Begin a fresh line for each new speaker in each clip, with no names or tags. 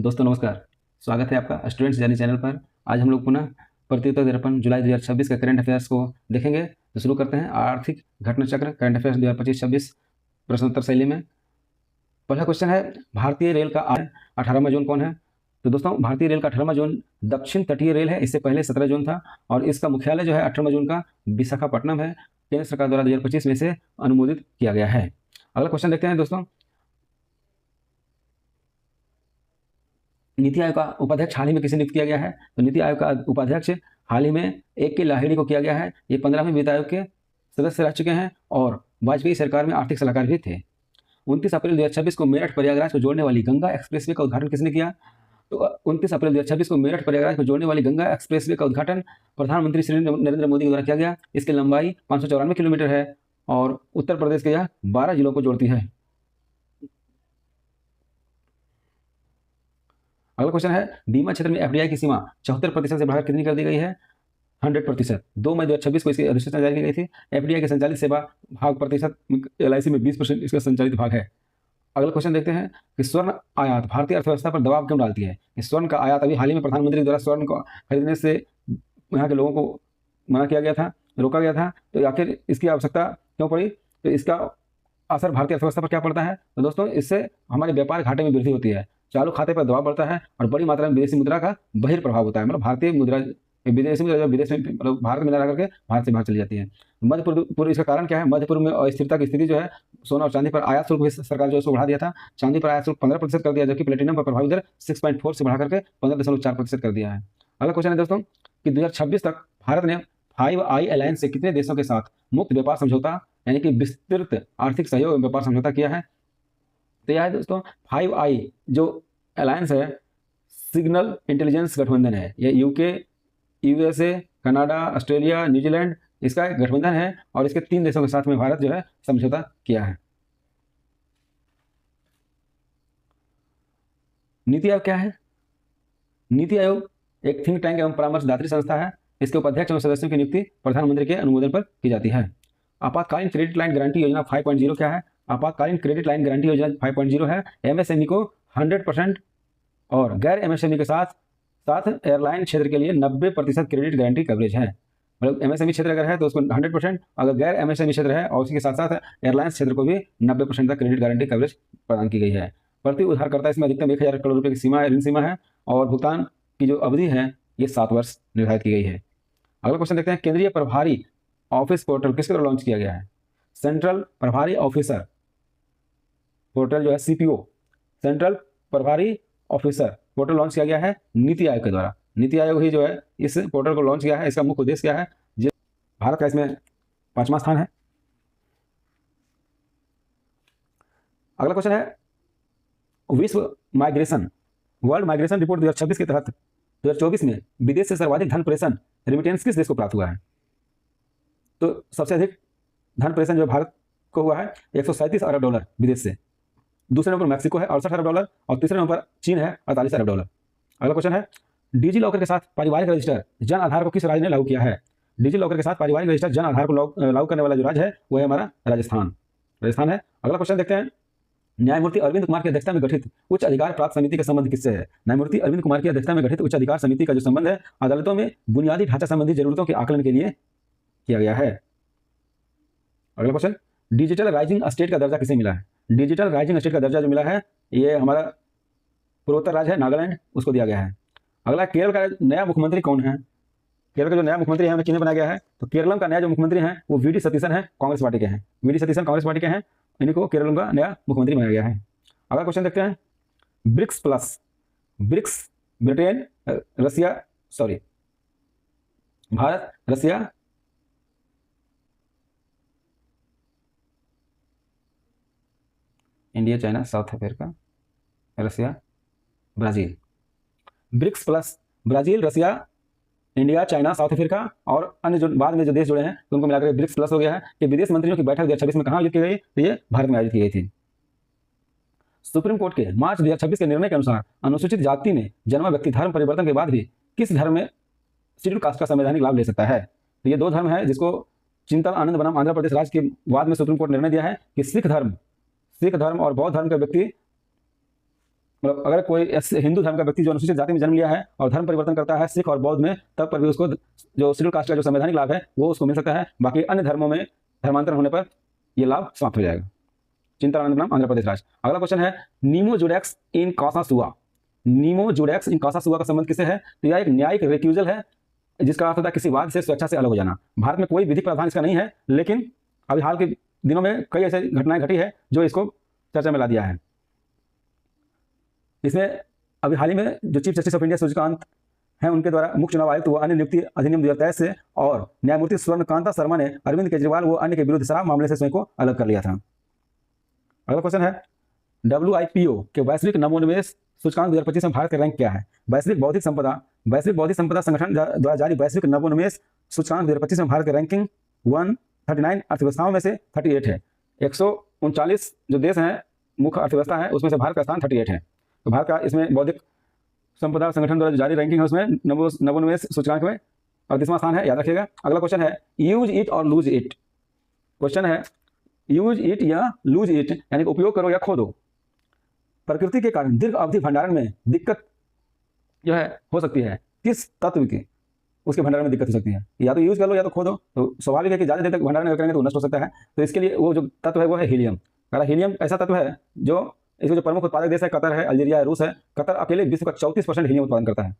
दोस्तों नमस्कार। स्वागत है आपका स्टूडेंट्स जर्नी चैनल पर। आज हम लोग पुनः प्रतियोगिता दर्पण जुलाई 2026 का करंट अफेयर्स को देखेंगे। तो शुरू करते हैं आर्थिक घटना चक्र करंट अफेयर्स 2025-26 प्रश्नोत्तर शैली में। पहला क्वेश्चन है, भारतीय रेल का 18वां जोन कौन है? तो दोस्तों भारतीय रेल का 18वां जोन दक्षिण तटीय रेल है। इससे पहले 17 जोन था और इसका मुख्यालय जो है 18वां जोन का विशाखापट्टनम है। केंद्र सरकार द्वारा 2025 में से अनुमोदित किया गया है। अगला क्वेश्चन देखते हैं दोस्तों, नीति आयोग का उपाध्यक्ष हाल ही में किसे नियुक्त किया गया है? तो नीति आयोग का उपाध्यक्ष हाल ही में AK लाहिड़ी को किया गया है। ये 15वें वित्त आयोग के सदस्य रह चुके हैं और वाजपेयी सरकार में आर्थिक सलाहकार भी थे। 29 अप्रैल 2026 को मेरठ प्रयागराज को जोड़ने वाली गंगा एक्सप्रेसवे का उद्घाटन किसने किया? तो 29 अप्रैल 2026 को मेरठ प्रयागराज को जोड़ने वाली गंगा एक्सप्रेसवे का उद्घाटन प्रधानमंत्री श्री नरेंद्र मोदी के द्वारा किया गया। इसकी लंबाई 594 किलोमीटर है और उत्तर प्रदेश के यह 12 जिलों को जोड़ती है। अगला क्वेश्चन है, बीमा क्षेत्र में FDI की सीमा 74% से बढ़ाकर कितनी कर दी गई है? 100%। 2 मई 2026 को इसकी अधिसूचना जारी की गई थी। FDI के संचालित सेवा भाग प्रतिशत LIC में 20% इसका संचालित भाग है। अगला क्वेश्चन देखते हैं कि स्वर्ण आयात भारतीय अर्थव्यवस्था पर दबाव क्यों डालती है? स्वर्ण का आयात अभी हाल ही में प्रधानमंत्री द्वारा स्वर्ण को खरीदने से यहाँ के लोगों को मना किया गया था, रोका गया था। तो आखिर इसकी आवश्यकता क्यों पड़ी? तो इसका असर भारतीय अर्थव्यवस्था पर क्या पड़ता है? तो दोस्तों इससे हमारे व्यापार घाटे में वृद्धि होती है, चालू खाते पर दबाव बढ़ता है और बड़ी मात्रा में विदेशी मुद्रा का बहिर्प्रभाव होता है। मतलब भारतीय मुद्रा विदेशी मुद्रा विदेश में मतलब भारत में ना रह करके भारत से बाहर चली जाती है। मध्य पूर्व इसका कारण क्या है? मध्य पूर्व में अस्थिरता की स्थिति जो है, सोना और चांदी पर आयात शुल्क भी सरकार जो है उसको बढ़ा दिया था। चांदी पर आयात शुल्क 15% कर दिया, जबकि प्लेटिनम पर प्रभावी दर 6.4 से बढ़ा करके 15.4% कर दिया है। अगला क्वेश्चन है दोस्तों कि 2026 तक भारत ने 5I अलायंस से कितने देशों के साथ मुक्त व्यापार समझौता यानी कि विस्तृत आर्थिक सहयोग एवं व्यापार समझौता किया है? तो यह है दोस्तों 5I जो अलायंस है, सिग्नल इंटेलिजेंस गठबंधन है। ये UK, USA, Canada, Australia, New Zealand इसका एक गठबंधन है और इसके 3 देशों के साथ में भारत जो है समझौता किया है। नीति आयोग क्या है? नीति आयोग एक थिंक टैंक एवं परामर्शदात्री संस्था है। इसके उपाध्यक्ष एवं सदस्यों की नियुक्ति प्रधानमंत्री के अनुमोदन पर की जाती है। आपातकालीन क्रेडिट लाइन गारंटी योजना 5.0 क्या है? आपातकालीन क्रेडिट लाइन गारंटी योजना 5.0 है। MSME को 100% और गैर MSME के साथ एयरलाइन क्षेत्र के लिए 90% क्रेडिट गारंटी कवरेज है। मतलब MSME क्षेत्र अगर है तो उसको 100%, अगर गैर MSME क्षेत्र है और उसके साथ साथ एयरलाइंस क्षेत्र को भी 90% तक क्रेडिट गारंटी कवरेज प्रदान की गई है। प्रति उधारकर्ता इसमें अधिकतम 1000 करोड़ रुपये की सीमा है, ऋण सीमा है और भुगतान की जो अवधि है ये 7 वर्ष निर्धारित की गई है। अगला क्वेश्चन देखते हैं, केंद्रीय प्रभारी ऑफिस पोर्टल किसके द्वारा लॉन्च किया गया है? सेंट्रल प्रभारी ऑफिसर पोर्टल जो है CPO, सेंट्रल प्रभारी ऑफिसर पोर्टल लॉन्च किया गया है नीति आयोग के द्वारा। नीति आयोग ही जो है इस पोर्टल को लॉन्च किया है। इसका मुख्य उद्देश्य क्या है? भारत का इसमें 5वां स्थान है। अगला क्वेश्चन है, विश्व माइग्रेशन वर्ल्ड माइग्रेशन रिपोर्ट 2026 के तहत 2024 में विदेश से सर्वाधिक धन प्रेषण रेमिटेंस किस देश को प्राप्त हुआ है? तो सबसे अधिक धन प्रेषण जो भारत को हुआ है $137 अरब विदेश से। दूसरे नंबर मैक्सिको है $68 अरब और तीसरे नंबर चीन है $48 अरब। अगला क्वेश्चन है, डिजी लॉकर के साथ पारिवारिक रजिस्टर जन आधार को किस राज्य ने लागू किया है? डिजी लॉकर के साथ पारिवारिक रजिस्टर जन आधार को लागू करने वाला जो राज्य है वो है हमारा राजस्थान है। अगला क्वेश्चन देखते हैं, न्यायमूर्ति अरविंद कुमार की अध्यक्षता में गठित उच्च अधिकार प्राप्त समिति का संबंध किससे है? न्यायमूर्ति अरविंद कुमार की अध्यक्षता में गठित उच्च अधिकार समिति का जो संबंध है अदालतों में बुनियादी ढांचा संबंधी जरूरतों के आकलन के लिए किया गया है। अगला क्वेश्चन, डिजिटल राइजिंग स्टेट का दर्जा किसे मिला है? डिजिटल राइजिंग स्टेट का दर्जा जो मिला है ये हमारा पूर्वोत्तर राज्य है नागालैंड, उसको दिया गया है। अगला, केरल का नया मुख्यमंत्री कौन है? केरल का जो नया मुख्यमंत्री है उन्हें किन्हें बनाया गया है? तो केरल का नया जो मुख्यमंत्री है वो VD सतीशन है, कांग्रेस पार्टी के हैं। VD सतीशन कांग्रेस पार्टी के हैं, इन्हीं को केरल का नया मुख्यमंत्री बनाया गया है। अगला क्वेश्चन देखते हैं, ब्रिक्स प्लस, ब्रिक्स ब्रिटेन रसिया सॉरी भारत, रसिया, इंडिया, चाइना, साउथ अफ्रीका, रसिया, ब्राजील। ब्रिक्स प्लस ब्राजील, रसिया, इंडिया, चाइना, साउथ अफ्रीका और अन्य जो बाद में जो देश जुड़े हैं तो उनको मिलाकर ब्रिक्स प्लस हो गया है। कि विदेश मंत्रियों की बैठक 2026 में कहाँ आयोजित की गई? तो ये भारत में आयोजित की गई थी। सुप्रीम कोर्ट के मार्च 2026 के निर्णय के अनुसार अनुसूचित जाति में जन्मा व्यक्ति धर्म परिवर्तन के बाद भी किस धर्म में शेड्यूल कास्ट का संवैधानिक लाभ ले सकता है? तो ये 2 धर्म है जिसको चिंतन आनंद बनाम आंध्र प्रदेश राज्य के बाद में सुप्रीम कोर्ट ने निर्णय दिया है कि सिख धर्म और बौद्ध धर्म का व्यक्ति मतलब अगर कोई हिंदू धर्म का व्यक्ति जो अनुसूचित जाति में जन्म लिया है और धर्म परिवर्तन करता है सिख और बौद्ध में, तब पर भी उसको जो शेड्यूल कास्ट का जो संवैधानिक लाभ है वो उसको मिल सकता है। बाकी अन्य धर्मों में धर्मांतरण होने पर यह लाभ समाप्त हो जाएगा। चिंतानंदपुरम आंध्र प्रदेश राज्य। अगला क्वेश्चन है नीमो जुडेक्स इन कासासुआ। नीमो जुडेक्स इन कासासुआ का संबंध किससे है? तो यह एक न्यायिक रिक्यूजल है जिसका अर्थ होता है किसी वाद से स्वेच्छा से अलग हो जाना। भारत में कोई विधि प्रावधान इसका नहीं है, लेकिन अभी हाल के दिनों में कई ऐसी घटनाएं घटी है जो इसको चर्चा में ला दिया है। इसमें अभी हाल ही में जो chief justice of India Suryakant हैं उनके द्वारा मुख्य चुनाव आयुक्त व अन्य नियुक्ति अधिनियम 2023 से और न्यायमूर्ति स्वर्णकांता शर्मा ने अरविंद केजरीवाल व अन्य के विरुद्ध शराब मामले से स्वयं को अलग कर लिया था। अगला क्वेश्चन है WIPO के वैश्विक नवोन्मेष सूचकांक 2025 में भारत का रैंक क्या है? वैश्विक बौद्धिक संपदा संगठन द्वारा जारी वैश्विक नवोन्मेष सूचकांक 2025 में भारत का रैंकिंग 139 अर्थव्यवस्थाओं में से 38 है। 139 जो देश हैं मुख्य अर्थव्यवस्था है उसमें से भारत का स्थान 38 है। तो भारत का इसमें बौद्धिक संपदा संगठन द्वारा जारी रैंकिंग है उसमें नवोन्मेष सूचकांक में 38वां स्थान है, याद रखिएगा। अगला क्वेश्चन है यूज इट और लूज इट। क्वेश्चन है यूज इट या लूज इट यानी उपयोग करो या खो दो। प्रकृति के कारण दीर्घ अवधि भंडारण में दिक्कत जो है हो सकती है, किस तत्व की उसके भंडारण में दिक्कत हो सकती है? या तो यूज कर लो या तो खो दो। तो स्वाभाविक है कि ज़्यादा देर तक भंडारण करेंगे तो नष्ट हो सकता है। तो इसके लिए वो जो तत्व है वो है हीलियम। अगर हीलियम ऐसा तत्व है जो इसके जो प्रमुख उत्पादक देश है कतर है, अल्जीरिया है, रूस है। कतर अकेले विश्व का 34% हीलियम उत्पादन करता है।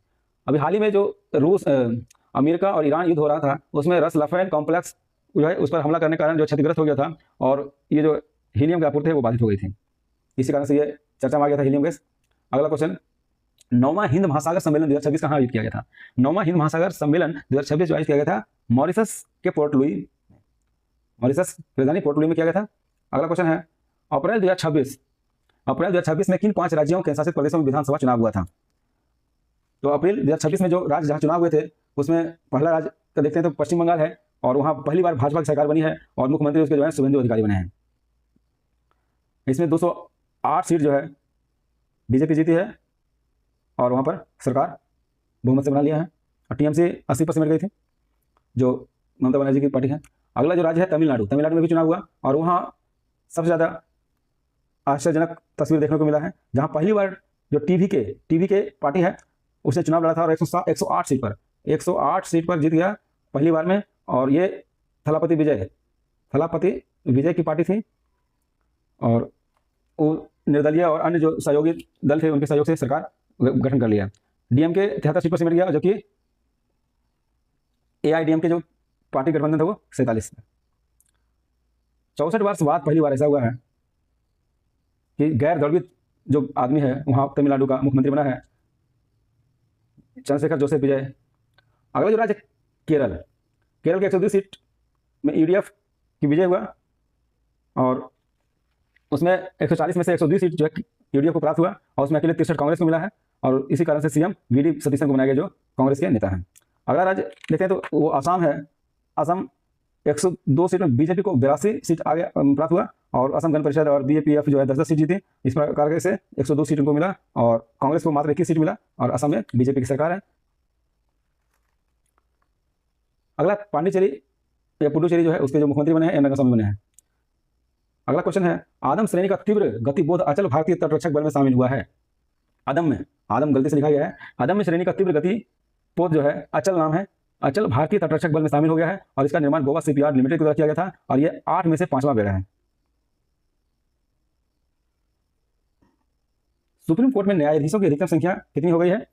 अभी हाल ही में जो रूस अमेरिका और ईरान युद्ध हो रहा था उसमें रस लफेन कॉम्प्लेक्स जो है उस पर हमला करने के कारण जो क्षतिग्रस्त हो गया था और ये जो हीलियम की आपूर्ति है वो बाधित हो गई थी। इसी कारण से ये चर्चा में आ गया था हीलियम गैस। अगला क्वेश्चन 9वां हिंद महासागर सम्मेलन 2026 कहाँ आयोजित किया गया था? 9वां हिंद महासागर सम्मेलन 2026 जो आयोजित किया गया था मॉरिशस के पोर्ट लुई, मॉरिशस राजधानी पोर्ट लुई में किया गया था। अगला क्वेश्चन है अप्रैल 2026 में किन 5 राज्यों के शासित प्रदेशों में विधानसभा चुनाव हुआ था? तो अप्रैल 2026 में जो राज्य जहाँ चुनाव हुए थे उसमें पहला राज्य का देखते हैं तो पश्चिम बंगाल है और वहाँ पहली बार भाजपा की सरकार बनी है और मुख्यमंत्री उसके जो है शुभेंदु अधिकारी बने हैं। इसमें 208 सीट जो है बीजेपी जीती है और वहाँ पर सरकार बहुमत से बना लिया है और टीएमसी 80% मिल गई थी जो ममता बनर्जी की पार्टी है। अगला जो राज्य है तमिलनाडु में भी चुनाव हुआ और वहाँ सबसे ज़्यादा आश्चर्यजनक तस्वीर देखने को मिला है जहाँ पहली बार जो टीवी के पार्टी है उसने चुनाव लड़ा था और 108 सीट पर जीत गया पहली बार में। और ये थलापति विजय की पार्टी थी और वो निर्दलीय और अन्य जो सहयोगी दल थे उनके सहयोग से सरकार गठन कर लिया। डीएमके 73 सीट पर सिमट गया जबकि AIDMK जो पार्टी गठबंधन था वो 47 में। 64 वर्ष बाद पहली बार ऐसा हुआ है कि गैर दलवित जो आदमी है वहाँ तमिलनाडु का मुख्यमंत्री बना है चंद्रशेखर जोसेफ विजय। अगला जो राज्य केरल के 102 सीट में UDF की विजय हुआ और उसमें 140 में से 102 सीट जो है UDF को प्राप्त हुआ और उसमें अकेले 63 कांग्रेस को मिला है और इसी कारण से CM VD सतीशन को बनाया गया जो कांग्रेस के नेता हैं। अगला राज्य देखते हैं तो वो आसाम है। असम 102 सीट में बीजेपी को 82 सीट आगे प्राप्त हुआ और असम गण परिषद और BAPF जो है 10-10 सीट जीती। इस प्रकार से 102 सीट उनको मिला और कांग्रेस को मात्र 21 सीट मिला और असम में बीजेपी की सरकार है। अगला पांडिचेरी या पुडुचेरी जो है उसके जो मुख्यमंत्री बने हैं एन रंगास्वामी बने हैं। अगला क्वेश्चन है आदम श्रेणी का तीव्र गतिबोध अचल भारतीय तटरक्षक बल में शामिल हुआ है। आदम गलती से लिखा गया है। आदम में श्रेणी का तीव्र गतिबोध जो है अचल नाम है, अचल भारतीय तटरक्षक बल में शामिल हो गया है और इसका निर्माण गोवा शिपयार्ड लिमिटेड के द्वारा किया गया था और ये 8 में से 5वां बेड़ा है। सुप्रीम कोर्ट में न्यायाधीशों की अधिकतम संख्या कितनी हो गई है?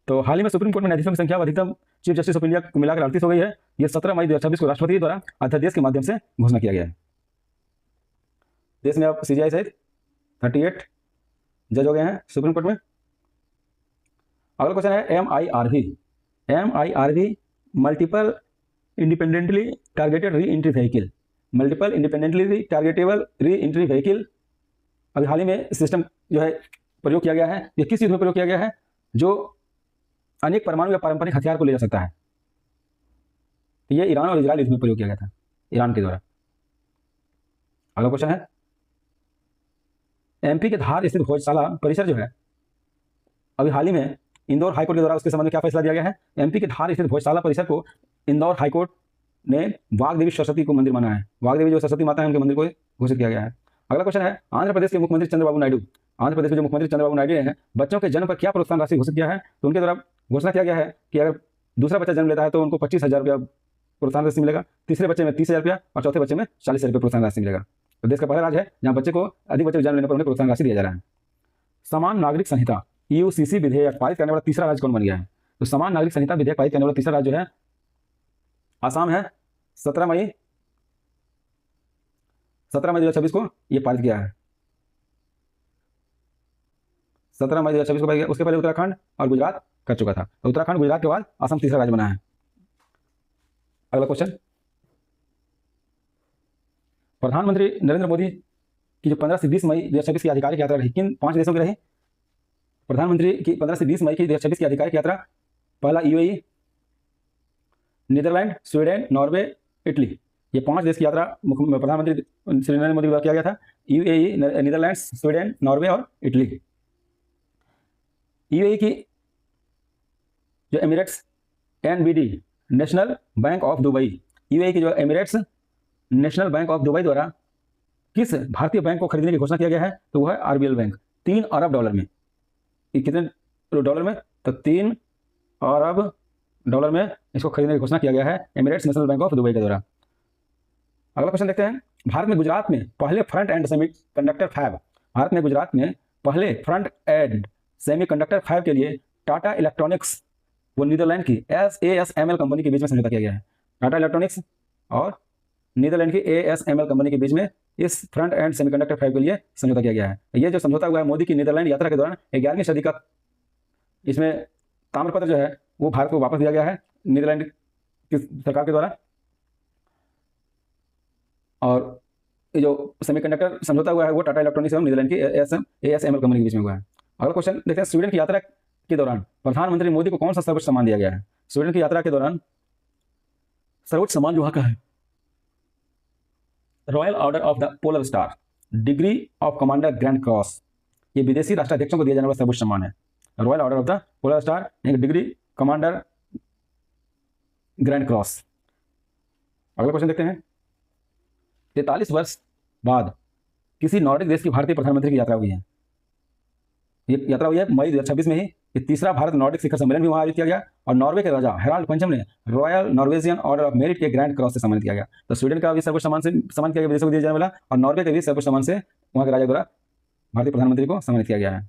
तो हाल ही में सुप्रीम कोर्ट में न्यायाधीशों की संख्या अधिकतम चीफ जस्टिस ऑफ इंडिया को मिलाकर 38 हो गई है। यह 17 मई 2026 को राष्ट्रपति द्वारा अध्यादेश के माध्यम से घोषणा किया गया है। देश में अब CJI सहित 38 जज हो गए हैं सुप्रीम कोर्ट में। अगला क्वेश्चन है MIRV multiple independently targeted re entry vehicle. Multiple independently targetable re entry vehicle अभी हाल ही में सिस्टम जो है प्रयोग किया गया है। यह किस युद्ध में प्रयोग किया गया है? जो अनेक परमाणु या पारंपरिक हथियार को ले जा सकता है। यह ईरान और इजराइल युद्ध में प्रयोग किया गया था ईरान के द्वारा। अगला क्वेश्चन है MP के धार स्थित भोजशाला परिसर जो है अभी हाल ही में इंदौर हाईकोर्ट के द्वारा उसके संबंध में क्या फैसला दिया गया है? MP के धार स्थित भोजशाला परिसर को इंदौर हाईकोर्ट ने वाग्देवी सरस्वती को मंदिर माना है। वाग्देवी जो सरस्वती माता है उनके मंदिर को घोषित किया गया है। अगला क्वेश्चन है आंध्र प्रदेश के मुख्यमंत्री चंद्रबाबू नायडू आंध्र प्रदेश में जो मुख्यमंत्री चंद्रबाबू नायडू हैं, बच्चों के जन्म पर क्या प्रोत्साहन राशि घोषित किया है? तो उनके द्वारा घोषणा किया गया है कि अगर दूसरा बच्चा जन्म लेता है तो उनको 25,000 रुपया प्रोत्साहन राशि मिलेगा, तीसरे बच्चे में 30,000 रुपया और चौथे बच्चे में 40,000 रुपये प्रोत्साहन राशि मिलेगा। तो देश का पहला राज्य है जहां बच्चे को अधिक बच्चे जन्म लेने पर उन्हें प्रोत्साहन राशि दिया जा रहा है। समान नागरिक संहिता यूसीसी विधेयक पारित करने वाला तीसरा राज्य कौन बन गया है? तो समान नागरिक संहिता विधेयक पारित करने वाला तीसरा राज्य जो है आसाम है। 17 मई 2026 को ये पारित किया है। 17 मई 2026 को पारित किया। उसके पहले उत्तराखंड और गुजरात कर चुका था। तो उत्तराखंड गुजरात के बाद असम तीसरा राज्य बना है। अगला क्वेश्चन, प्रधानमंत्री नरेंद्र मोदी की जो 15 से 20 मई 2026 की आधिकारिक यात्रा रही, किन 5 देशों की रही? प्रधानमंत्री की 15 से 20 मई की 2026 की आधिकारिक यात्रा, पहला UAE, Netherlands, Sweden, Norway, Italy. ये 5 देश की यात्रा प्रधानमंत्री श्री नरेंद्र मोदी द्वारा किया गया था। यूएई, नीदरलैंड्स, स्वीडन, नॉर्वे और इटली। यूएई की जो Emirates NBD national bank of Dubai, UAE की जो Emirates national bank of Dubai द्वारा किस भारतीय बैंक को खरीदने की घोषणा किया गया है? तो वह है आरबीएल बैंक। $3 अरब में। कितने डॉलर में? तो $3 अरब में इसको खरीदने की घोषणा किया गया है Emirates national bank of Dubai के द्वारा। अगला क्वेश्चन देखते हैं, भारत में गुजरात में पहले front end semiconductor fab, Bharat में गुजरात में पहले फ्रंट एंड सेमीकंडक्टर फैब के लिए टाटा इलेक्ट्रॉनिक्स वो नीदरलैंड की ASML कंपनी के बीच में समझौता किया गया है। टाटा इलेक्ट्रॉनिक्स और नीदरलैंड की ASML कंपनी के बीच में इस फ्रंट एंड सेमीकंडक्टर फैब के लिए समझौता किया गया है। ये जो समझौता हुआ है मोदी की नीदरलैंड यात्रा के दौरान 11वीं सदी का, इसमें ताम्रपत्र जो है वो भारत को वापस दिया गया है नीदरलैंड की सरकार के द्वारा। और ये जो सेमीकंडक्टर समझौता हुआ है वो टाटा इलेक्ट्रॉनिक्स एवं नीदरलैंड की ASML कंपनी के बीच में हुआ है। अगला क्वेश्चन देखते हैं, स्वीडन की यात्रा के दौरान प्रधानमंत्री मोदी को कौन सा सर्वोच्च सम्मान दिया गया है? स्वीडन की यात्रा के दौरान सर्वोच्च सम्मान जो वहां का है royal order of the polar star, degree of commander grand cross. ये विदेशी राष्ट्राध्यक्षों को दिया जाने वाला सर्वोच्च सम्मान है। Royal order of the polar star, degree commander grand cross. अगला क्वेश्चन देखते हैं, 43 वर्ष बाद किसी नॉर्डिक देश की भारतीय प्रधानमंत्री की यात्रा हुई है। ये यात्रा हुई है मई 2026 में ही। ये तीसरा भारत नॉर्डिक शिखर सम्मेलन भी वहां आयोजित किया गया और नॉर्वे के राजा हेराल्ड पंचम ने royal Norwegian order of merit के ग्रैंड क्रॉस से सम्मानित किया गया। तो स्वीडन का भी सर्वोच्च सम्मान से सम्मान किया गया विदेशों को दिया जाने वाला, और नॉर्वे के भी सर्वोच्च सम्मान से वहां के राजा द्वारा भारतीय प्रधानमंत्री को सम्मानित किया गया है।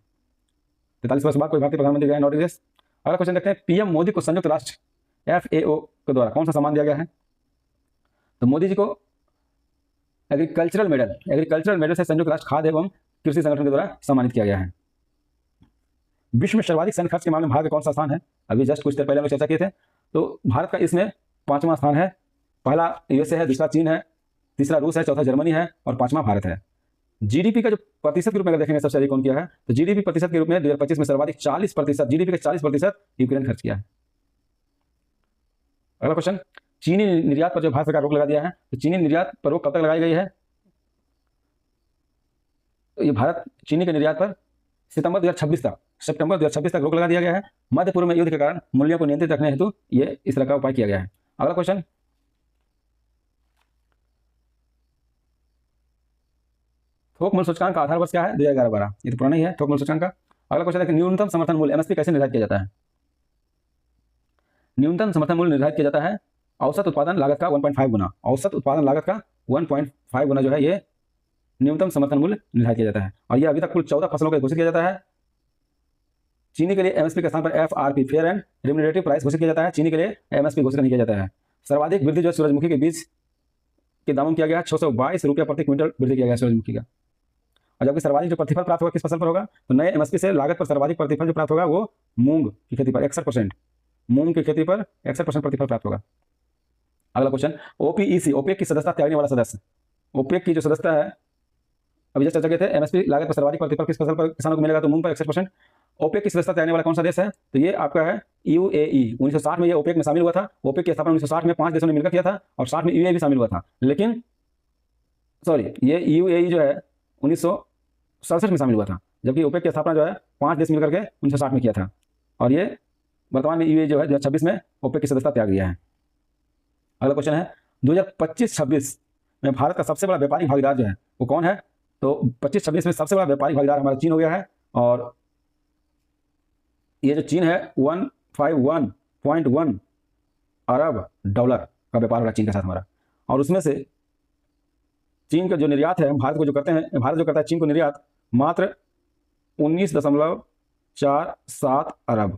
43 वर्ष बाद कोई भारतीय प्रधानमंत्री गया नॉर्डिक देश। अगला क्वेश्चन देखते हैं, पीएम मोदी को संयुक्त राष्ट्र FAO के द्वारा कौन सा सम्मान दिया गया है? तो मोदी जी को एग्रीकल्चरल मेडल से संयुक्त राष्ट्र खाद्य एवं कृषि संगठन के द्वारा सम्मानित किया गया है। विश्व में सर्वाधिक सैन्य खर्च के मामले में भारत का कौन सा स्थान है? अभी जस्ट कुछ देर पहले हम चर्चा किए थे। तो भारत का इसमें 5वां स्थान है। पहला यूएसए है, दूसरा चीन है, तीसरा रूस है, चौथा जर्मनी है और 5वां भारत है। जीडीपी का जो प्रतिशत के रूप में अगर देखेंगे सबसे अधिक कौन किया है, तो जीडीपी प्रतिशत के रूप में 2025 में सर्वाधिक 40%, जीडीपी का 40% यूक्रेन खर्च किया है। अगला क्वेश्चन, चीनी निर्यात पर जो भारत सरकार रोक लगा दिया है, तो चीनी निर्यात पर रोक कब तक लगाई गई है? तो ये भारत चीनी के निर्यात पर सितंबर 2026 तक रोक लगा दिया गया है। मध्य पूर्व में युद्ध के कारण मूल्यों को नियंत्रित रखने हेतु ये इस तरह का उपाय किया गया है। अगला क्वेश्चन, थोक मूल्य सूचकांक का आधार वर्ष क्या है? 2011-12। ये तो पुराना ही है थोक मूल्य सूचकांक का। अगला क्वेश्चन है कि न्यूनतम समर्थन मूल्य MSP कैसे निर्धारित किया जाता है? न्यूनतम समर्थन मूल्य निर्धारित किया जाता है औसत उत्पादन लागत का 1.5 गुना। औसत उत्पादन लागत का 1.5 गुना जो है ये न्यूनतम समर्थन मूल्य निर्धारित किया जाता है। और यह अभी तक कुल 14 फसलों को घोषित किया जाता है। चीनी के लिए MSP के स्थान पर FRP fair and remunerative price घोषित किया जाता है। चीनी के लिए MSP घोषित नहीं किया जाता है। सर्वाधिक वृद्धि जो सूरजमुखी के बीज के दामों में किया गया 622 रुपये प्रति क्विंटल वृद्धि किया गया सूरजमुखी का। और जबकि सर्वाधिक जो प्रतिफल प्राप्त होगा किस फसल पर होगा? तो नए MSP से लागत पर सर्वाधिक प्रतिफल जो प्राप्त होगा वो मूंग की खेती पर 61%, मूंग की खेती पर 61% प्रतिफल प्राप्त होगा। अगला क्वेश्चन, OPEC, ओपेक की सदस्यता त्यागने वाला सदस्य। ओपेक की जो सदस्यता है अभी जैसे चर्चा किए थे, MSP लागत पर सर्वाधिक प्रतिफल किस फसल पर किसानों को मिलेगा? तो मूंग पर 61%। ओपेक की सदस्यता त्यागने वाला कौन सा देश है? तो ये आपका है UAE। 1960 में ये ओपेक में शामिल हुआ था। ओपेक की स्थापना 1960 में 5 देशों ने मिलकर किया था और 60 में UAE भी शामिल हुआ था। लेकिन ये UAE जो है 1967 में शामिल हुआ था, जबकि ओपेक की स्थापना जो है 5 देश मिलकर के 1960 में किया था। और ये वर्तमान में UAE जो है 2026 में ओपेक की सदस्यता त्याग दिया है। अगला क्वेश्चन है, 2025-26 में भारत का सबसे बड़ा व्यापारिक भागीदार जो है वो कौन है? तो 25-26 में सबसे बड़ा व्यापारिक भागीदार हमारा चीन हो गया है, और ये जो चीन है 151.1 अरब डॉलर का व्यापार हो रहा है चीन के साथ हमारा। और उसमें से चीन का जो निर्यात है भारत को जो करते हैं, भारत जो करता है चीन को निर्यात मात्र 19.47 अरब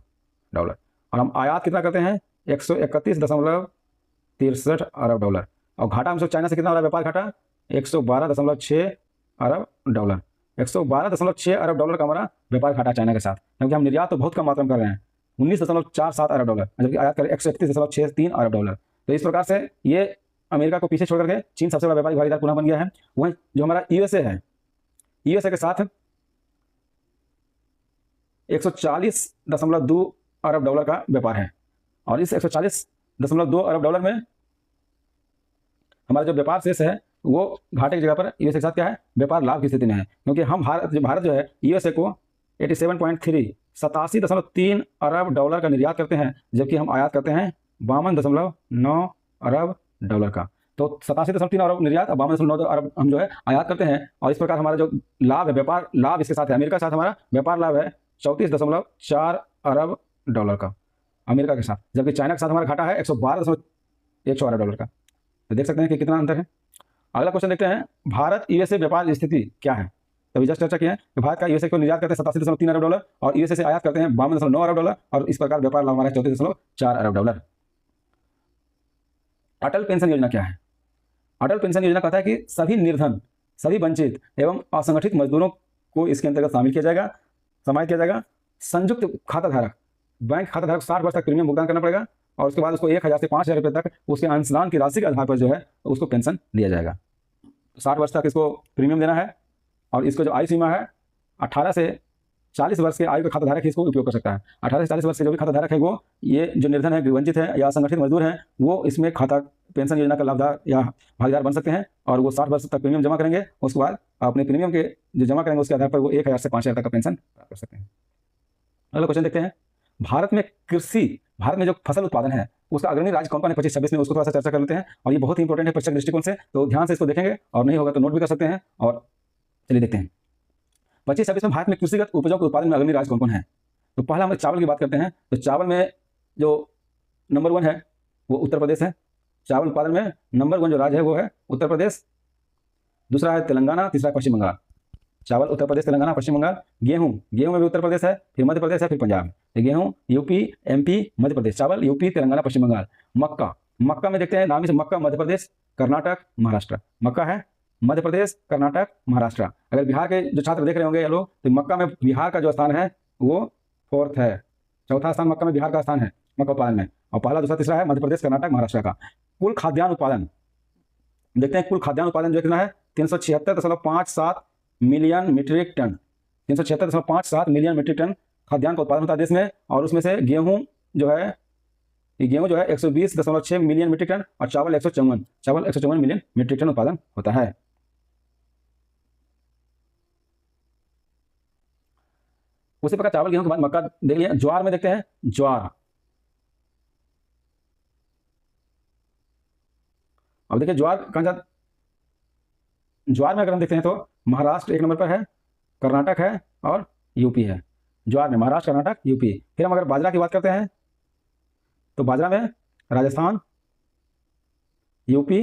डॉलर, और हम आयात कितना करते हैं 131.63 अरब डॉलर। और घाटा हम सब चाइना से कितना हो रहा है व्यापार घाटा 112.6 अरब डॉलर। 112.6 अरब डॉलर का हमारा व्यापार घाटा चाइना के साथ, क्योंकि हम निर्यात तो बहुत कम मात्रा में कर रहे हैं 19.47 अरब डॉलर, जबकि आयात करें 131.63 अरब डॉलर। तो इस प्रकार से ये अमेरिका को पीछे छोड़ करके चीन सबसे बड़ा व्यापारिक भागीदार पुनः बन गया है। वहीं जो हमारा यूएसए है, यूएसए के साथ 140.2 अरब डॉलर का व्यापार है, और इस 140.2 अरब डॉलर में हमारा जो व्यापार शेष है वो घाटे की जगह पर यूएसए के साथ क्या है व्यापार लाभ की स्थिति में है, क्योंकि हम भारत जो है यूएसए को 87.3 अरब डॉलर का निर्यात करते हैं, जबकि हम आयात करते हैं 52.9 अरब डॉलर का। तो 87.3 अरब निर्यात और 52.9 अरब हम जो है आयात करते हैं, और इस प्रकार हमारा जो लाभ है व्यापार लाभ इसके साथ है, अमेरिका के साथ हमारा व्यापार लाभ है 34.4 अरब डॉलर का अमेरिका के साथ, जबकि चाइना के साथ हमारा घाटा है 112.1 अरब डॉलर का। तो देख सकते हैं कि कितना अंतर है। अगला क्वेश्चन देखते हैं, भारत यूएसए व्यापार स्थिति क्या है। तो अभी जस्ट चर्चा किया है कि भारत का यूएसए को निर्यात करते हैं 87.3 अरब डॉलर, और यूएसए से आयात करते हैं 52.9 अरब डॉलर, और इस प्रकार व्यापार लाभ हमारा 34.4 अरब डॉलर। अटल पेंशन योजना क्या है। अटल पेंशन योजना कहता है कि सभी निर्धन, सभी वंचित एवं असंगठित मजदूरों को इसके अंतर्गत शामिल किया जाएगा, समाहित किया जाएगा। संयुक्त खाता धारक, बैंक खाता धारक 60 वर्ष तक प्रीमियम भुगतान करना पड़ेगा, और उसके बाद उसको 1000 से 5000 रुपये तक उसके अंशदान की राशि के आधार पर जो है उसको पेंशन दिया जाएगा। 60 वर्ष तक इसको प्रीमियम देना है, और इसको जो आयु सीमा है 18 से 40 वर्ष के आयु का खाता धारक इसको उपयोग कर सकता है। 18 से 40 वर्ष के जो भी खाता धारक है वो ये जो निर्धन है, वंचित है या संगठित मजदूर हैं, वो इसमें खाता पेंशन योजना का लाभदार या भागीदार बन सकते हैं, और वो 60 वर्ष तक प्रीमियम जमा करेंगे। उसके बाद अपने प्रीमियम के जो जमा करेंगे उसके आधार पर वो 1000 से 5000 तक का पेंशन प्राप्त कर सकते हैं। अगला क्वेश्चन देखते हैं, भारत में जो फसल उत्पादन है उसका अग्रणी राज्य कौन कौन है 25-26 में, उसको थोड़ा सा चर्चा कर लेते हैं, और ये बहुत ही इंपॉर्टेंट है परीक्षा दृष्टिकोण से, तो ध्यान से इसको देखेंगे, और नहीं होगा तो नोट भी कर सकते हैं। और चलिए देखते हैं 25-26 में भारत में कृषिगत उपजों के उत्पादन में अग्रणी राज्य कौन कौन है। तो पहला हम चावल की बात करते हैं, तो चावल में जो नंबर 1 है वो उत्तर प्रदेश है। चावल उत्पादन में नंबर 1 जो राज्य है वो है उत्तर प्रदेश, दूसरा है तेलंगाना, तीसरा है पश्चिम बंगाल। चावल उत्तर प्रदेश, तेलंगाना, पश्चिम बंगाल। गेहूं में भी उत्तर प्रदेश है, फिर मध्य प्रदेश है, फिर पंजाब। गेहूं यूपी, एमपी, मध्य प्रदेश। चावल यूपी, तेलंगाना, पश्चिम बंगाल। मक्का में देखते हैं नाम से मक्का मध्य प्रदेश, कर्नाटक, महाराष्ट्र। मक्का है मध्य प्रदेश, कर्नाटक, महाराष्ट्र। अगर बिहार के जो छात्र देख रहे होंगे ये लोग, तो मक्का में बिहार का जो स्थान है वो 4th है, चौथा स्थान मक्का में बिहार का स्थान है मक्का उत्पादन में, और पहला दूसरा तीसरा है मध्य प्रदेश, कर्नाटक, महाराष्ट्र का। कुल खाद्यान्न उत्पादन देखते हैं, कुल खाद्यान्न उत्पादन जो कितना है 376.57 million metric tonne. 376.57 million metric tonne खाद्यान्न का उत्पादन होता है देश में, और उसमें से गेहूं जो है 120.6 मिलियन मीट्रिक टन, और चावल 154 मिलियन मीट्रिक टन उत्पादन होता है। उसी प्रकार चावल गेहूं के बाद मक्का देख लिया। ज्वार में देखते हैं, अब देखिए ज्वार में अगर हम देखते हैं तो महाराष्ट्र 1 नंबर पर है, कर्नाटक है और यूपी है। ज्वार में महाराष्ट्र, कर्नाटक, यूपी। फिर हम अगर बाजरा की बात करते हैं तो बाजरा में राजस्थान, यूपी,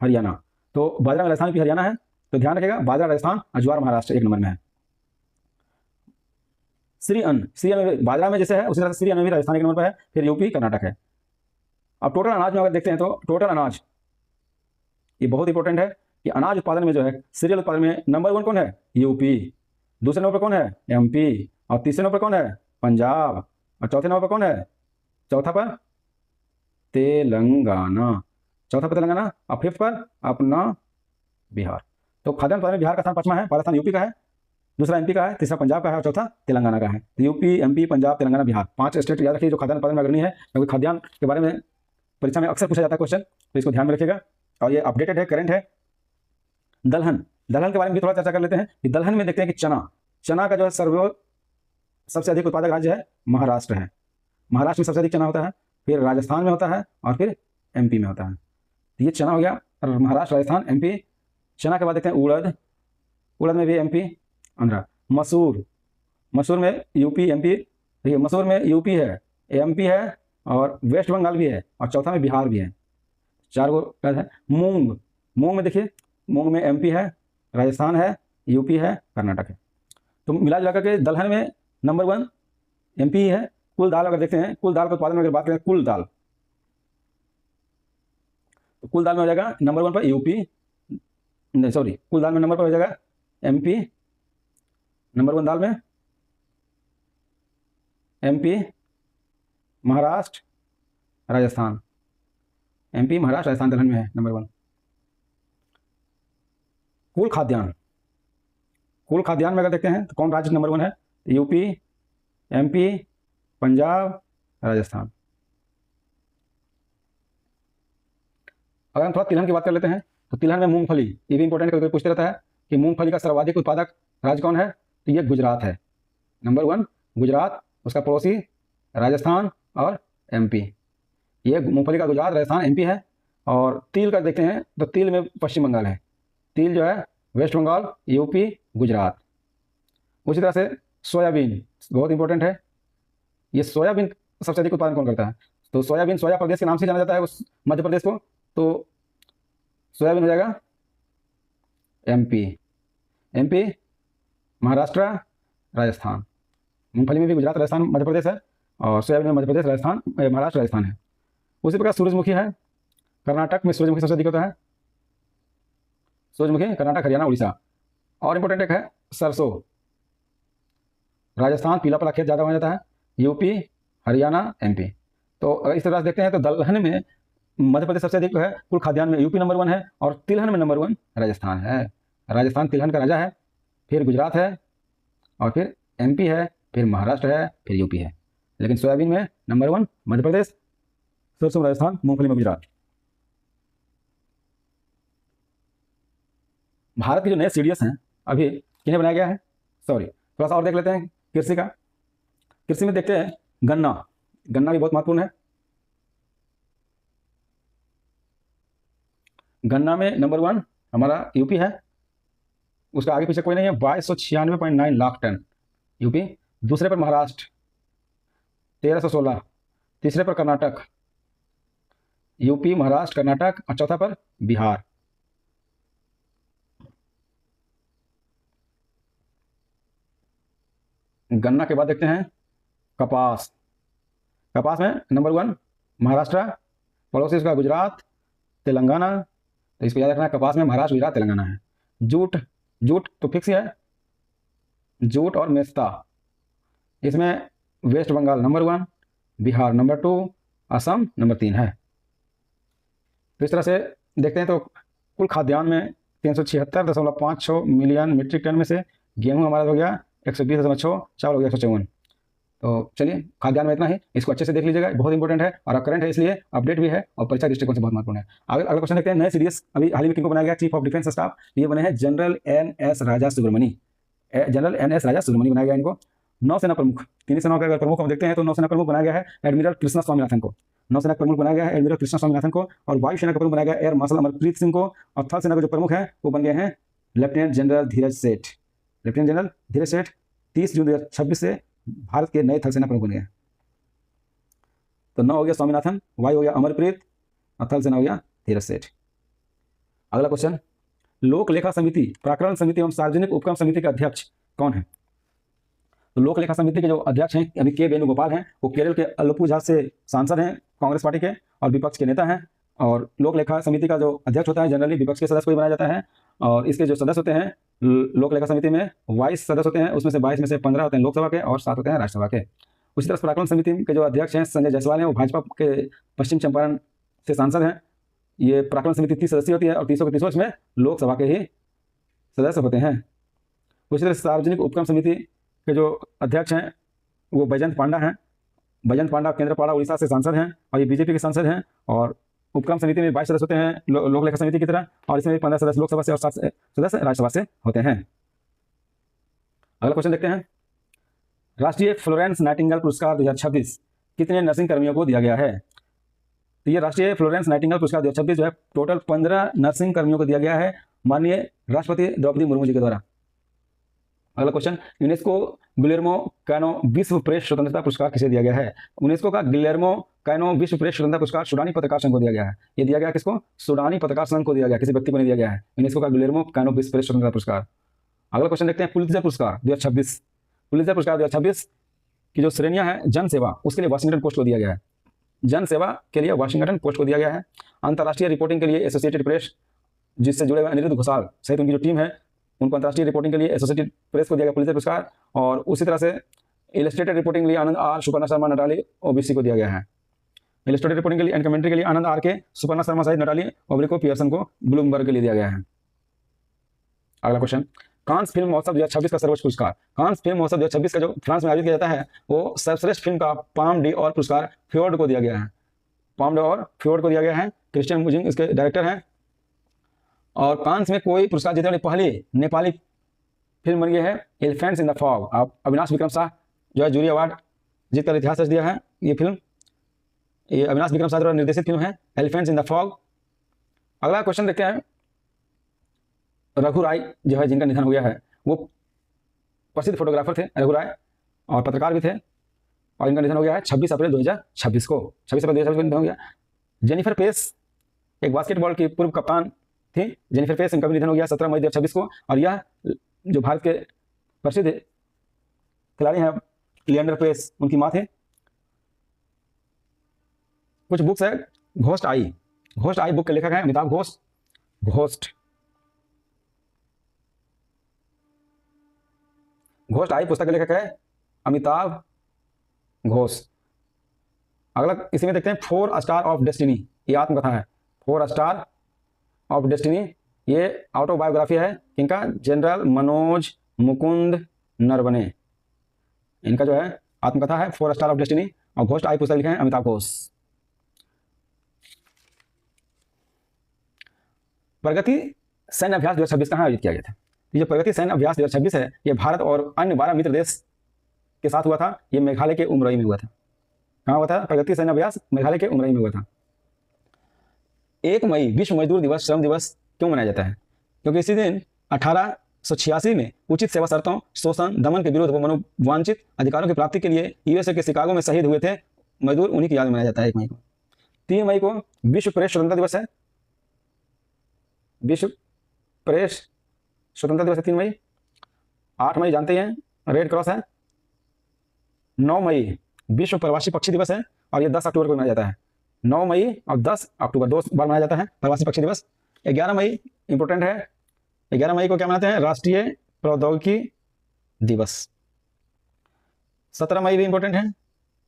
हरियाणा। तो बाजरा में राजस्थान, यूपी, हरियाणा है, तो ध्यान रखिएगा बाजरा राजस्थान और ज्वार महाराष्ट्र 1 नंबर में है। श्री अन्न बाजरा में जैसे है उसी तरह से श्री अन्न भी राजस्थान 1 नंबर पर है, फिर यूपी, कर्नाटक है। अब टोटल अनाज में अगर देखते हैं तो टोटल अनाज ये बहुत इंपॉर्टेंट है कि अनाज उत्पादन में जो है सीरियल उत्पादन में नंबर 1 कौन है यूपी, दूसरे नंबर पर कौन है एमपी, और तीसरे नंबर पर कौन है पंजाब, और चौथे नंबर पर कौन है चौथा पर तेलंगाना, और 5th पर अपना बिहार। तो खाद्यान्न उत्पादन में बिहार का स्थान 5वां है, पहला स्थान यूपी का है, दूसरा एमपी का है, तीसरा पंजाब का है, और चौथा तेलंगाना का है। तो UP, MP, Punjab, Telangana, Bihar 5 state याद रखिए जो खाद्यान्न उत्पादन में अग्रणी है, क्योंकि खाद्यान्न के बारे में परीक्षा में अक्सर पूछा जाता है क्वेश्चन, तो इसको ध्यान में रखिएगा, और ये अपडेटेड है, करंट है। दलहन के बारे में भी थोड़ा चर्चा कर लेते हैं कि दलहन में देखते हैं कि चना का जो है सबसे अधिक उत्पादक राज्य है महाराष्ट्र है। महाराष्ट्र में सबसे अधिक चना होता है, फिर राजस्थान में होता है, और फिर एमपी में होता है। तो ये चना हो गया महाराष्ट्र, राजस्थान, एमपी। चना के बाद देखते हैं उड़द, उड़द में भी एमपी, आंध्रा। मसूर, मसूर में यूपी एमपी, देखिए मसूर में यूपी है, एमपी है और वेस्ट बंगाल भी है और चौथा में बिहार भी है। 4 गो है। मूंग, मूंग में देखिए मूंग में एमपी है, राजस्थान है, यूपी है, कर्नाटक है। तो मिला जुला करके दलहन में नंबर 1 एमपी ही है। कुल दाल अगर देखते हैं, कुल दाल के उत्पादन में अगर बात करें, कुल दाल, तो कुल दाल में हो जाएगा नंबर 1 पर यूपी, नहीं सॉरी, कुल दाल में नंबर पर हो जाएगा एमपी, नंबर 1 दाल में एमपी, महाराष्ट्र, राजस्थान। एमपी, महाराष्ट्र, राजस्थान दलहन में है नंबर 1। कुल खाद्यान्न, कुल खाद्यान्न में अगर देखते हैं तो कौन राज्य नंबर 1 है? UP, MP, Punjab, Rajasthan. अगर हम थोड़ा तिलहन की बात कर लेते हैं तो तिलहन में मूंगफली, ये भी इंपॉर्टेंट करके पूछते रहता है कि मूंगफली का सर्वाधिक उत्पादक राज्य कौन है? तो ये गुजरात है, नंबर 1 गुजरात, उसका पड़ोसी राजस्थान और एमपी। ये मूंगफली का गुजरात, राजस्थान, एमपी है। और तिल का देखते हैं तो तिल में पश्चिम बंगाल है, तिल जो है वेस्ट बंगाल, यूपी, गुजरात। उसी तरह से सोयाबीन बहुत इंपॉर्टेंट है। ये सोयाबीन सबसे अधिक उत्पादन कौन करता है? तो सोयाबीन सोया प्रदेश के नाम से जाना जाता है उस मध्य प्रदेश को, तो सोयाबीन हो जाएगा एमपी, एमपी, महाराष्ट्र, राजस्थान। मूंगफली में भी गुजरात, राजस्थान, मध्य प्रदेश है और सोयाबीन में मध्य प्रदेश, राजस्थान, महाराष्ट्र, राजस्थान है। उसी प्रकार सूरजमुखी है, कर्नाटक में सूरजमुखी सबसे अधिक होता है, सूरजमुखी कर्नाटक, हरियाणा, उड़ीसा। और इंपॉर्टेंट एक है सरसों, राजस्थान पीला पला खेत ज़्यादा हो जाता है, यूपी, हरियाणा, एमपी। तो इस तरह से देखते हैं तो दलहन में मध्य प्रदेश सबसे अधिक है, कुल खाद्यान्न में यूपी नंबर 1 है और तिलहन में नंबर 1 राजस्थान है। राजस्थान तिलहन का राजा है, फिर गुजरात है और फिर एमपी है, फिर महाराष्ट्र है, फिर यूपी है। लेकिन सोयाबीन में नंबर 1 मध्य प्रदेश, सरसों राजस्थान, मूंगफली में गुजरात। भारत के जो नए सीडीएस हैं अभी किन्हें बनाया गया है? सॉरी, थोड़ा सा और देख लेते हैं कृषि का। कृषि में देखते हैं गन्ना, गन्ना भी बहुत महत्वपूर्ण है। गन्ना में नंबर 1 हमारा यूपी है, उसका आगे पीछे कोई नहीं है, 2296.9 लाख टन यूपी। दूसरे पर महाराष्ट्र 1316, तीसरे पर कर्नाटक, यूपी, महाराष्ट्र, कर्नाटक और चौथा पर बिहार। गन्ना के बाद देखते हैं कपास, कपास में नंबर 1 महाराष्ट्र, पड़ोसी उसका गुजरात, तेलंगाना। तो इसको याद रखना है, कपास में महाराष्ट्र, गुजरात, तेलंगाना है। जूट, जूट तो फिक्स ही है, जूट और मेस्ता, इसमें West Bengal number 1, Bihar number 2, Assam number 3 है। तो इस तरह से देखते हैं तो कुल खाद्यान्न में 376.56 मिलियन मीट्रिक टन में से गेहूं हमारा हो गया 120.6, चावल हो गया 154। तो चलिए खाद्यान्न में इतना ही, इसको अच्छे से देख लीजिएगा, बहुत इंपॉर्टेंट है और करंट है, इसलिए अपडेट भी है और परीक्षा दृष्टिकोण से बहुत महत्वपूर्ण है। अगला क्वेश्चन देखते हैं, नए सीडीएस अभी हाल ही में किनको बनाया गया चीफ ऑफ डिफेंस स्टाफ? ये बने हैं जनरल NS राजा सुब्रमणी, जनरल NS राजा सुब्रमणी बनाया गया इनको। नौसेना प्रमुख, तीन सेनाओं के अगर प्रमुख हम देखते हैं तो नौसेना प्रमुख बनाया गया है एडमिरल कृष्णा स्वामीनाथन को, नौसेना का प्रमुख बनाया गया है एडमिरल कृष्णा स्वामीनाथन को। और वायुसेना का प्रमुख बनाया गया एयर मार्शल अमरप्रीत सिंह को। और थल सेना के जो प्रमुख हैं वो बन गए हैं लेफ्टिनेंट जनरल धीरज सेठ, लेफ्टिनेंट जनरल धीरज सेठ 30 जून 2026 से भारत के नए थल सेना प्रमुख बन गए। तो नौ हो गया स्वामीनाथन, वायु हो गया अमरप्रीत और थल सेना हो गया धीरज सेठ। अगला क्वेश्चन, लोक लेखा समिति, प्राकलन समिति एवं सार्वजनिक उपक्रम समिति के अध्यक्ष कौन है? तो लोक लेखा समिति के जो अध्यक्ष हैं अभी के वेणुगोपाल हैं, वो केरल के अलपुझा से सांसद हैं, कांग्रेस पार्टी के और विपक्ष के नेता हैं। और लोक लेखा समिति का जो अध्यक्ष होता है जनरली विपक्ष के सदस्य को ही बनाया जाता है। और इसके जो सदस्य होते हैं लोक लेखा समिति में 22 सदस्य होते हैं, उसमें से 22 में से 15 होते हैं लोकसभा के और 7 होते हैं राज्यसभा के। उसी तरह प्राकलन समिति के जो अध्यक्ष हैं संजय जायसवाल हैं, वो भाजपा के पश्चिम चंपारण से सांसद हैं। ये प्राकलन समिति 30 सदस्य होती है और 30 के 30 इसमें लोकसभा के ही सदस्य होते हैं। उसी तरह सार्वजनिक उपक्रम समिति के जो अध्यक्ष हैं वो बैजंत पांडा हैं। बैजंत पांडा केंद्रपाड़ा उड़ीसा से सांसद हैं और ये बीजेपी के सांसद हैं। और उपक्रम समिति में 22 सदस्य होते हैं लोक लेखा समिति की तरह, और इसमें 15 सदस्य लोकसभा से और 7 सदस्य राज्यसभा से होते हैं। अगला क्वेश्चन देखते हैं, राष्ट्रीय फ्लोरेंस नाइटिंगेल पुरस्कार 2026 कितने नर्सिंग कर्मियों को दिया गया है? तो ये राष्ट्रीय फ्लोरेंस नाइटिंगेल पुरस्कार 2026 जो है टोटल 15 नर्सिंग कर्मियों को दिया गया है माननीय राष्ट्रपति द्रौपदी मुर्मू जी के द्वारा। अगला क्वेश्चन, यूनेस्को गिलेर्मो कैनो विश्व प्रेस स्वतंत्रता पुरस्कार किसे दिया गया है? यूनेस्को का गिलेर्मो कैनो विश्व प्रेस स्वतंत्रता पुरस्कार सूडानी पत्रकार संघ को दिया गया है। ये दिया गया किसको? सूडानी पत्रकार संघ को दिया गया, किसी व्यक्ति को नहीं दिया गया है। यूनेस्को का गिलेर्मो कैनो विश्व प्रेस स्वतंत्रता पुरस्कार। अगला क्वेश्चन देखते हैं, पुलित्जर पुरस्कार 2026। पुलित्जर पुरस्कार 2026 की जो श्रेणियां हैं, जन सेवा, उसके लिए वाशिंगटन पोस्ट को दिया गया है। जन सेवा के लिए वाशिंगटन पोस्ट को दिया गया है। अंतर्राष्ट्रीय रिपोर्टिंग के लिए एसोसिएटेड प्रेस, जिससे जुड़े हुए अनिरुद्ध घोषाल सहित उनकी जो टीम है, उनको अंतर्राष्ट्रीय रिपोर्टिंग के लिए एसोसिएटेड प्रेस को दिया गया पुलित्जर पुरस्कार। और उसी तरह से इलस्ट्रेटेड रिपोर्टिंग के लिए आनंद आर, सुपर्णा शर्मा, नटाली ओबीसी को दिया गया है। इलस्ट्रेटेड रिपोर्टिंग के लिए एंड कमेंट्री के लिए आनंद आर के, सुपर्णा शर्मा सहित नटाली ओब्रिको पियर्सन को ब्लूमबर्ग के लिए दिया गया है। अगला क्वेश्चन, कांस फिल्म महोत्सव 2026 का सर्वोच्च पुरस्कार। कांस फिल्म महोत्सव 2026 का जो फ्रांस में आयोजित किया जाता है, वो सर्वश्रेष्ठ फिल्म का पाम डी और पुरस्कार फ्योर्ड को दिया गया है। पाम डी और फ्योर्ड को दिया गया है। क्रिश्चियन मुजिंग इसके डायरेक्टर हैं। और कांस में कोई पुरस्कार जीतने वाली पहली नेपाली फिल्म बन गई है एलिफेंट्स इन द फॉग। आप अविनाश विक्रम शाह जो है जूरी अवार्ड जीतकर इतिहास रच दिया है। ये फिल्म, ये अविनाश विक्रम शाह द्वारा निर्देशित फिल्म है एलिफेंट्स इन द फॉग। अगला क्वेश्चन देखते हैं, रघु राय जो है, जिनका निधन हो गया है, वो प्रसिद्ध फोटोग्राफर थे रघु राय, और पत्रकार भी थे, और इनका निधन हो गया है 26 अप्रैल 2026 को। 26 अप्रैल 2026 को निधन हो गया। जेनिफर पेस एक बास्केटबॉल की पूर्व कप्तान थी। जेनिफर पेस, इनका भी निधन हो गया 17 मई 2026 को। और यह जो भारत के प्रसिद्ध खिलाड़ी हैं लिएंडर पेस, उनकी मां थे। कुछ बुक्स है, ghost I, ghost I book के लेखक हैं अमिताभ घोष। घोस्ट घोस्ट आई पुस्तक के लेखक है अमिताभ घोष। अगला इसी में देखते हैं, 4 स्टार ऑफ डेस्टिनी, ये आत्मकथा है। 4 स्टार ऑफ डेस्टिनी, ये ऑटोबायोग्राफी है इनका, जनरल मनोज मुकुंद नरवणे, इनका जो है आत्मकथा है 4 स्टार ऑफ डेस्टिनी। और घोस्ट आई पुस्तक लिखे हैं अमिताभ घोष। प्रगति सैन्य अभ्यास 2026 कहाँ आयोजित किया गया था? ये प्रगति सैन्य अभ्यास 2026 है, ये भारत और अन्य 12 मित्र देश के साथ हुआ था। ये मेघालय के उमरई में हुआ था। कहाँ हुआ था प्रगति सैन्य अभ्यास? मेघालय के उमरई में हुआ था। 1 मई विश्व मजदूर दिवस, श्रम दिवस क्यों मनाया जाता है? क्योंकि इसी दिन 1886 में उचित सेवा शर्तों, शोषण, दमन के विरुद्ध मनोवांछित अधिकारों की प्राप्ति के लिए यूएसए के शिकागो में शहीद हुए थे मजदूर, उन्हीं की याद में मनाया जाता है 1 मई को। 3 मई को विश्व प्रेस स्वतंत्रता दिवस है। विश्व प्रेस स्वतंत्रता दिवस है 3 मई। 8 मई जानते हैं रेड क्रॉस है। 9 मई विश्व प्रवासी पक्षी दिवस है, और ये 10 अक्टूबर को मनाया जाता है। 9 मई और 10 अक्टूबर 2 बार मनाया जाता है प्रवासी पक्षी दिवस। 11 मई इंपोर्टेंट है। 11 मई को क्या मनाते हैं? राष्ट्रीय प्रौद्योगिकी दिवस। 17 मई भी इंपोर्टेंट है,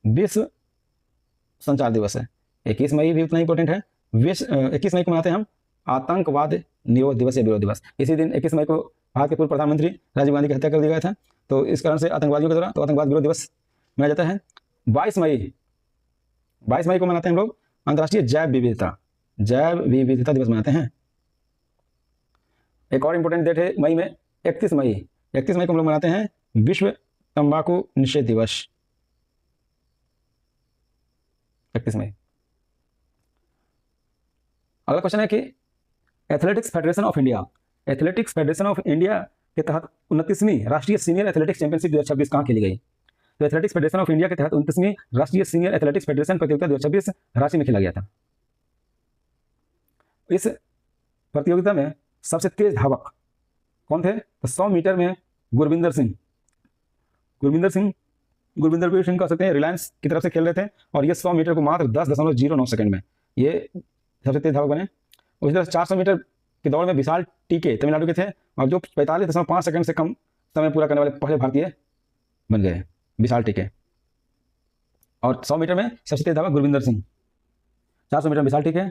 विश्व संचार दिवस है। 21 मई भी उतना इंपोर्टेंट है। 21 मई को मनाते हैं हम आतंकवाद निरोध दिवस या विरोध दिवस। इसी दिन 21 मई को भारत के पूर्व प्रधानमंत्री राजीव गांधी की हत्या कर दिया गया था, तो इस कारण से आतंकवादियों के द्वारा तो आतंकवाद विरोध दिवस मनाया जाता है। 22 मई को मनाते हैं हम लोग अंतर्राष्ट्रीय जैव विविधता दिवस मनाते हैं। एक और इंपोर्टेंट डेट है मई में 31 मई को हम लोग मनाते हैं विश्व तंबाकू निषेध दिवस। 31 मई। अगला क्वेश्चन है कि एथलेटिक्स फेडरेशन ऑफ इंडिया के तहत 29वीं राष्ट्रीय सीनियर एथलेटिक्स चैंपियनशिप 2026 कहाँ खेली गई? तो एथलेटिक्स फेडरेशन ऑफ इंडिया के तहत 29वीं राष्ट्रीय सीनियर एथलेटिक्स फेडरेशन प्रतियोगिता 2026 रांची में खेला गया था। इस प्रतियोगिता में सबसे तेज धावक कौन थे? तो 100 मीटर में गुरविंदर वीर सिंह कह सकते हैं, रिलायंस की तरफ से खेल रहे थे, और ये 100 मीटर को मात्र 10.09 सेकंड में ये सबसे तेज धावक बने। उसी तरह 400 मीटर की दौड़ में विशाल टीके तमिलनाडु के थे, और जो 45.5 सेकंड से कम समय पूरा करने वाले पहले भारतीय बन गए विशाल टीके। और 100 मीटर में सबसे तेज धावक गुरविंदर सिंह, 400 मीटर विशाल टीके।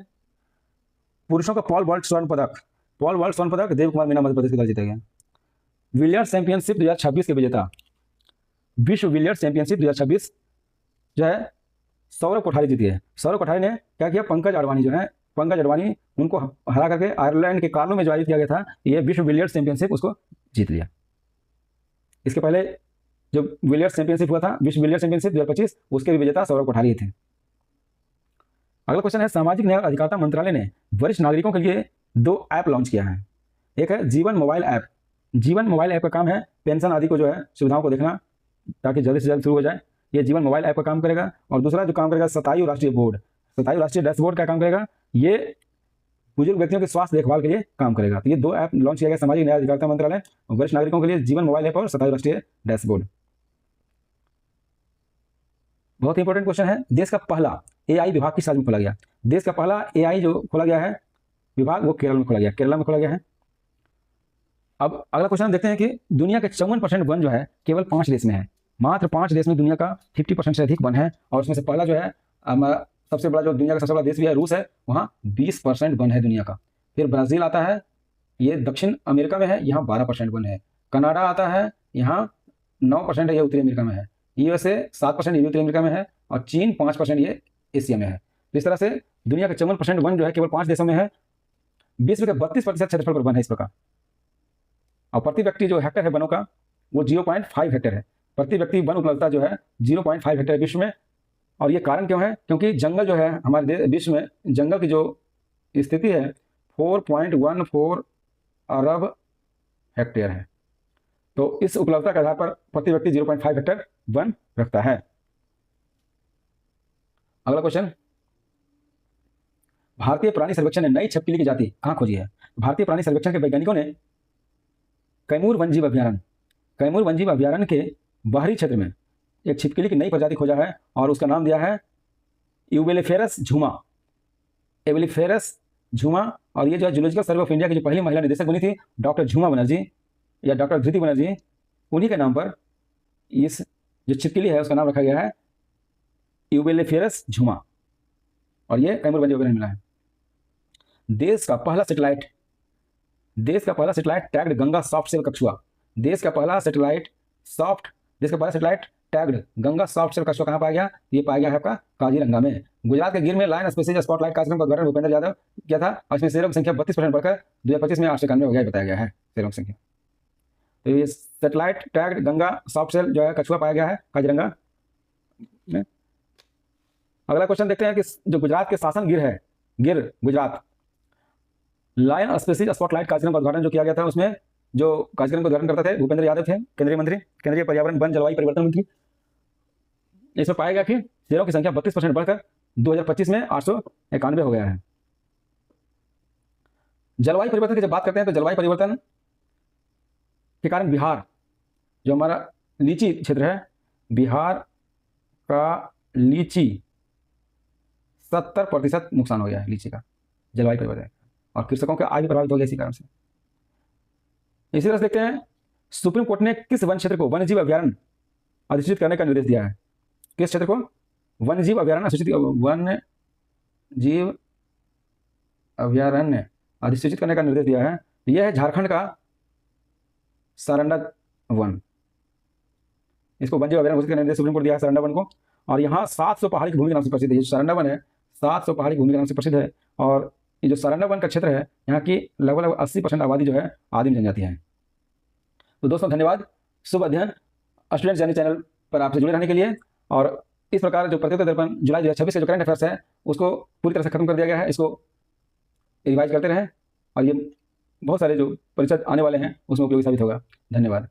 पुरुषों का पॉल वॉल्ट स्वर्ण पदक देव कुमार मीना मध्य प्रदेश के द्वारा जीता गया। विलियर्स चैंपियनशिप 2026 के विजेता, विश्व विलियर्स चैंपियनशिप 2026 जो है सौरभ कोठारी जीती है। सौरभ कोठारी ने क्या किया? पंकज अडवाणी उनको हरा करके आयरलैंड के कार्लो में जो आयोजित किया गया था ये विश्व विलियर्स चैंपियनशिप उसको जीत लिया। इसके पहले जो विलियर्स चैंपियनशिप हुआ था, विश्व विलियर्स चैंपियनशिप 2025, उसके भी विजेता सौरभ कोठारी थे। अगला क्वेश्चन है, सामाजिक न्याय और अधिकारिता मंत्रालय ने वरिष्ठ नागरिकों के लिए 2 ऐप लॉन्च किया है। एक है जीवन मोबाइल ऐप, जीवन मोबाइल ऐप का काम है पेंशन आदि को जो है सुविधाओं को देखना ताकि जल्दी से जल्द शुरू हो जाए। ये जीवन मोबाइल ऐप का काम करेगा। और दूसरा जो काम करेगा शतायु राष्ट्रीय बोर्ड, शतायु राष्ट्रीय डैशबोर्ड का काम करेगा। ये बुजुर्ग व्यक्तियों के स्वास्थ्य देखभाल के लिए काम करेगा। तो ये 2 ऐप लॉन्च किया गया सामाजिक न्याय अधिकारिता मंत्रालय वरिष्ठ नागरिकों के लिए, जीवन मोबाइल ऐप और शतायु राष्ट्रीय डैशबोर्ड। बहुत ही इंपॉर्टेंट क्वेश्चन है, देश का पहला एआई विभाग किस राज्य में खोला गया? देश का पहला एआई जो खोला गया है विभाग वो केरल में खोला गया, केरला में खोला गया है। अब अगला क्वेश्चन हम देखते हैं कि दुनिया के 54% वन जो है केवल 5 देश में है। मात्र 5 देश में दुनिया का 50% से अधिक वन है। और उसमें से पहला जो है सबसे बड़ा जो दुनिया का सबसे बड़ा देश भी है रूस है, वहाँ 20% वन है दुनिया का। फिर ब्राज़ील आता है, ये दक्षिण अमेरिका में है, यहाँ 12% वन है। कनाडा आता है, यहाँ 9% है, ये उत्तरी अमेरिका में है। यूएसए 7% ये उत्तरी अमेरिका में है। और चीन 5% ये एशिया में है। तो इस तरह से दुनिया के 54% वन जो है केवल 5 देशों में है। विश्व के 32% क्षेत्रफल पर वन है इस प्रकार। और प्रति व्यक्ति जो हेक्टर है वनों का वो 0.5 हेक्टर है। प्रति व्यक्ति वन उपलब्धता जो है 0.5 हेक्टर है विश्व में। और ये कारण क्यों है? क्योंकि जंगल जो है हमारे विश्व में जंगल की जो स्थिति है 4.14 अरब हेक्टेयर है। तो इस उपलब्धता के आधार पर प्रति व्यक्ति 0.5 हेक्टर वन रखता है। अगला क्वेश्चन, भारतीय प्राणी सर्वेक्षण ने नई छिपकली की जाति कहाँ खोजी है? भारतीय प्राणी सर्वेक्षण के वैज्ञानिकों ने कैमूर वन्यजीव अभ्यारण्य के बाहरी क्षेत्र में एक छिपकली की नई प्रजाति खोजा है और उसका नाम दिया है यूबेलिफेरस झूमा। और ये जो है जूलॉजिकल सर्वे ऑफ इंडिया की जो पहली महिला निदेशक बनी थी डॉक्टर झूमा बनर्जी या डॉक्टर धृति बनर्जी, उन्हीं के नाम पर इस जो छिपकली है उसका नाम रखा गया है यूबेलिफेरस झूमा। और ये कैमूर वन्यजीव अभ्यारण्य मिला है। देश का पहला satellite tagged Ganga soft shell कछुआ। देश का पहला satellite tagged Ganga soft shell कछुआ कहाँ पाया गया? ये पाया गया है आपका काजीरंगा में। गुजरात के गिर में लायन स्पीशीज स्पॉटलाइट कार्यक्रम का उद्घाटन भूपेंद्र यादव किया था। और इसमें शेरों की संख्या 32% बढ़कर 2025 में 891 हो गया बताया गया है शेरों की संख्या। तो ये satellite tagged Ganga soft shell जो है कछुआ पाया गया है काजीरंगा में। अगला क्वेश्चन देखते हैं कि जो गुजरात के शासन गिर गुजरात लायन स्पीशीज स्पॉटलाइट कार्यक्रम का उद्घाटन जो किया गया था, उसमें जो कार्यक्रम का उद्घाटन करते थे भूपेंद्र यादव थे, केंद्रीय पर्यावरण वन जलवायु परिवर्तन मंत्री। इसमें पाया गया कि शेरों की संख्या 32% बढ़कर 2025 में 891 हो गया है। जलवायु परिवर्तन की जब बात करते हैं तो जलवायु परिवर्तन के कारण बिहार जो हमारा लीची क्षेत्र है, बिहार का लीची 70% नुकसान हो गया है लीची का जलवायु परिवर्तन। और कृषकों का आय भी प्रभावित हो गया इसी कारण से। इसी तरह से देखते हैं सुप्रीम कोर्ट ने किस वन क्षेत्र को वन्यजीव अभ्यारण्य अधिसूचित करने का निर्देश दिया है? किस क्षेत्र को वन्यजीव अभ्यारण्य अधिसूचित करने का निर्देश दिया है? यह है झारखंड का सारंडा वन। इसको वन्यजीव अभ्यारण्य घोषित करने का निर्देश सुप्रीम कोर्ट दिया है सारंडा वन को। और यहाँ 700 पहाड़ी की भूमि के नाम से प्रसिद्ध है। ये सारंडा वन है 700 पहाड़ी की भूमि के नाम से प्रसिद्ध है। और ये जो सारंडा वन का क्षेत्र है यहाँ की लगभग 80% आबादी जो है आदिम जनजाति है। तो दोस्तों धन्यवाद। शुभ अध्ययन स्टूडेंट जर्नी चैनल पर आपसे जुड़े रहने के लिए। और इस प्रकार जो प्रतियोगिता दर्पण जुलाई 2026 के जो करंट अफेयर्स है उसको पूरी तरह से खत्म कर दिया गया है। इसको रिवाइज करते रहें और ये बहुत सारे जो परीक्षा आने वाले हैं उसमें उपयोगी साबित होगा। धन्यवाद।